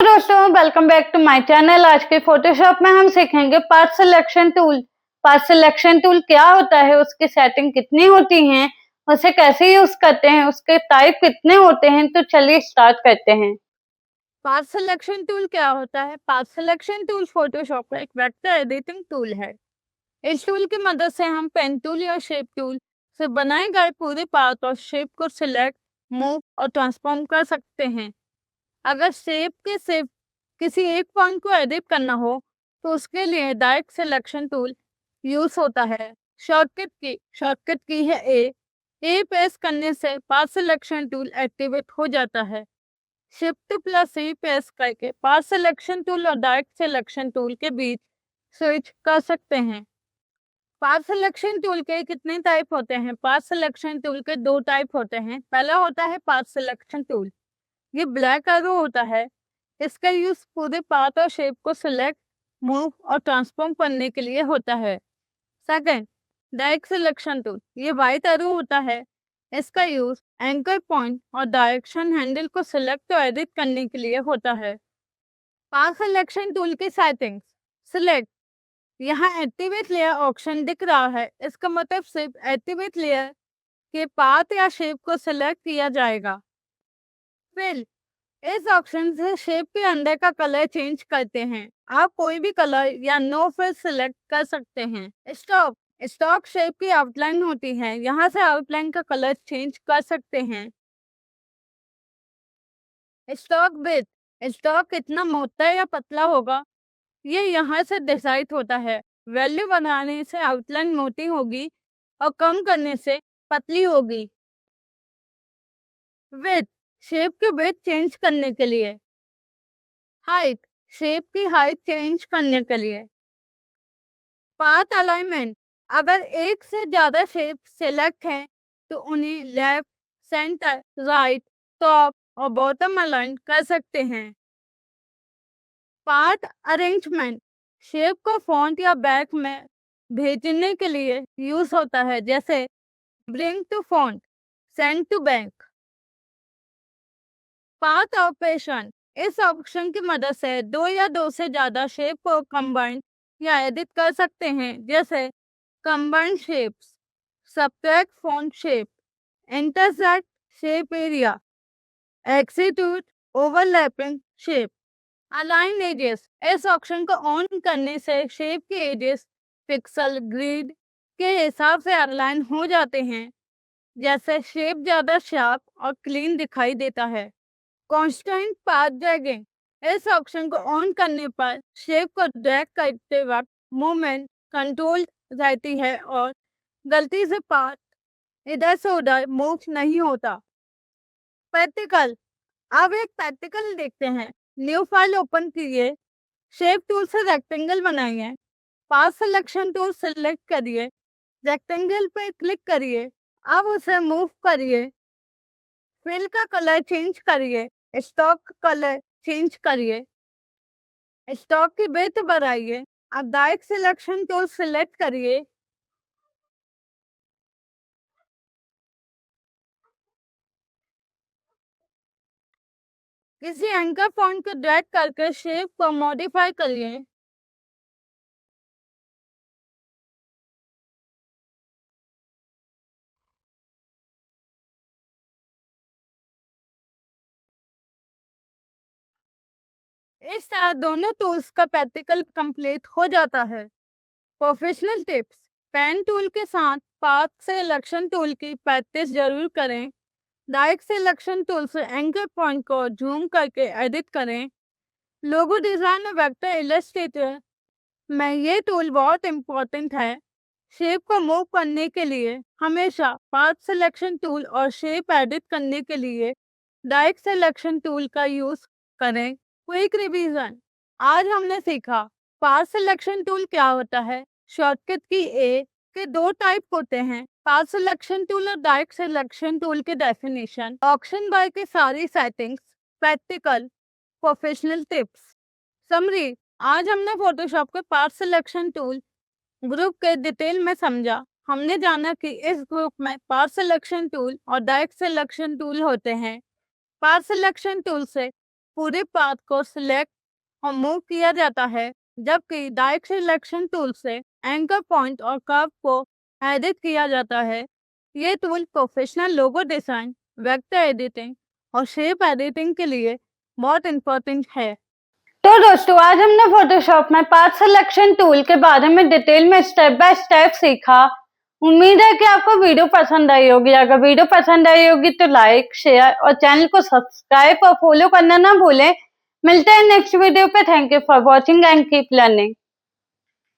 दोस्तों, welcome back to my channel. आज के फोटोशॉप में हम सीखेंगे path selection tool. Path selection tool क्या होता है, उसकी सेटिंग कितनी होती हैं, उसे कैसे यूज करते हैं, उसके टाइप कितने होते हैं। तो चलिए स्टार्ट करते हैं। पाथ सिलेक्शन टूल क्या होता है? पाथ सिलेक्शन टूल फोटोशॉप का एक वेक्टर एडिटिंग टूल है। इस टूल की मदद से हम पेन टूल या शेप टूल से बनाए गए पूरे पाथ और शेप को सिलेक्ट, मूव और ट्रांसफॉर्म कर सकते हैं। अगर शेप के सिर्फ किसी एक पॉइंट को एडिट करना हो तो उसके लिए डायरेक्ट सिलेक्शन टूल यूज होता है। शॉर्टकट की है ए प्रेस करने से पाथ सिलेक्शन टूल एक्टिवेट हो जाता है। शिफ्ट प्लस ई प्रेस करके पाथ सिलेक्शन टूल और डायरेक्ट सिलेक्शन टूल के बीच स्विच कर सकते हैं। पाथ सिलेक्शन टूल के कितने टाइप होते हैं? पाथ सिलेक्शन टूल के दो टाइप होते हैं। पहला होता है पाथ सिलेक्शन टूल, ये ब्लैक एरो होता है। इसका यूज पूरे पाथ और शेप को सिलेक्ट, मूव और ट्रांसफॉर्म करने के लिए होता है। सेकंड, डायरेक्ट सिलेक्शन टूल, ये व्हाइट एरो होता है। इसका यूज एंकर पॉइंट और डायरेक्शन हैंडल को सिलेक्ट और एडिट करने के लिए होता है। पाथ सिलेक्शन टूल की सेटिंग्स सिलेक्ट, यहाँ एक्टिवेट लेयर ऑप्शन दिख रहा है। इसका मतलब सिर्फ एक्टिवेट लेयर के पाथ या शेप को सिलेक्ट किया जाएगा। फिल, इस ऑप्शन से शेप के अंदर का कलर चेंज करते हैं। आप कोई भी कलर या नो फिल सिलेक्ट कर सकते हैं। स्टॉक, स्टॉक शेप की आउटलाइन होती है, यहाँ से आउटलाइन का कलर चेंज कर सकते हैं। स्टॉक विड्थ, स्टॉक कितना मोटा या पतला होगा ये यहाँ से डिसाइड होता है। वैल्यू बनाने से आउटलाइन मोटी होगी और कम करने से पतली होगी। विड्थ, शेप की विड्थ चेंज करने के लिए। हाइट, शेप की हाइट चेंज करने के लिए। पाथ अलाइनमेंट, अगर एक से ज्यादा शेप सेलेक्ट हैं तो उन्हें लेफ्ट, सेंटर, राइट, टॉप और बॉटम अलाइन कर सकते हैं। पाथ अरेंजमेंट, शेप को फ्रंट या बैक में भेजने के लिए यूज होता है, जैसे bring to front, send to back. Path operation, इस ऑप्शन की मदद से दो या दो से ज्यादा शेप को कंबाइन या एडिट कर सकते हैं, जैसे combine shapes, subtract front shape, intersect shape area, execute overlapping shape. Align edges, इस ऑप्शन को ऑन करने से शेप के एजेस पिक्सल ग्रिड के हिसाब से अलाइन हो जाते हैं, जैसे शेप ज्यादा शार्प और क्लीन दिखाई देता है। कांस्टेंट पाथ ड्रैगिंग, इस ऑप्शन को ऑन करने पर शेप को ड्रैग करते वक्त मूवमेंट कंट्रोल रहती है और गलती से पाथ इधर से उधर मूव नहीं होता। प्रैक्टिकल, अब एक प्रैक्टिकल देखते हैं। न्यू फाइल ओपन कीजिए, शेप टूल से रेक्टेंगल बनाइए, पाथ सिलेक्शन टूल सेलेक्ट करिए, रेक्टेंगल पर क्लिक करिए, अब उसे मूव करिए, फिल का कलर चेंज करिए, स्टॉक कलर चेंज करिए, स्टॉक की विड्थ बढ़ाइए। अब डायरेक्ट सिलेक्शन टूल सिलेक्ट करिए, किसी एंकर पॉइंट को ड्रैग करके शेप को मॉडिफाई करिए। इस तरह दोनों टूल्स का प्रैक्टिकल कंप्लीट हो जाता है। प्रोफेशनल टिप्स, पेन टूल के साथ पाथ सिलेक्शन टूल की प्रैक्टिस जरूर करें। डायरेक्ट सिलेक्शन टूल से एंकर पॉइंट को जूम करके एडिट करें। लोगो डिजाइन और वेक्टर इलस्ट्रेटर में ये टूल बहुत इंपॉर्टेंट है। शेप को मूव करने के लिए हमेशा पाथ सिलेक्शन टूल और शेप एडिट करने के लिए डायरेक्ट सिलेक्शन टूल का यूज करें। क्विक रिवीजन, आज हमने सीखा पाथ सिलेक्शन टूल क्या होता है, शॉर्टकट की ए के दो टाइप होते हैं, पाथ सिलेक्शन टूल और डायरेक्ट सिलेक्शन टूल के डेफिनेशन, ऑप्शन बार की सारी settings, practical, professional tips. Summary, आज हमने फोटोशॉप के पाथ सिलेक्शन टूल ग्रुप के डिटेल में समझा। हमने जाना कि इस ग्रुप में पाथ सिलेक्शन टूल और डायरेक्ट सिलेक्शन टूल होते हैं। पाथ सिलेक्शन टूल से पूरे पाथ को सिलेक्ट और मूव किया जाता है, जबकि डायरेक्ट सिलेक्शन टूल से एंकर पॉइंट और कर्व को एडिट किया जाता है। ये tool professional logo design, vector editing और शेप एडिटिंग के लिए बहुत इंपॉर्टेंट है। तो दोस्तों आज हमने फोटोशॉप में पाथ सिलेक्शन टूल के बारे में डिटेल में स्टेप बाय स्टेप सीखा। उम्मीद है कि आपको वीडियो पसंद आई होगी। अगर वीडियो पसंद आई होगी तो लाइक, शेयर और चैनल को सब्सक्राइब और फॉलो करना ना भूलें। मिलते हैं नेक्स्ट वीडियो पे। Thank you for watching and keep learning.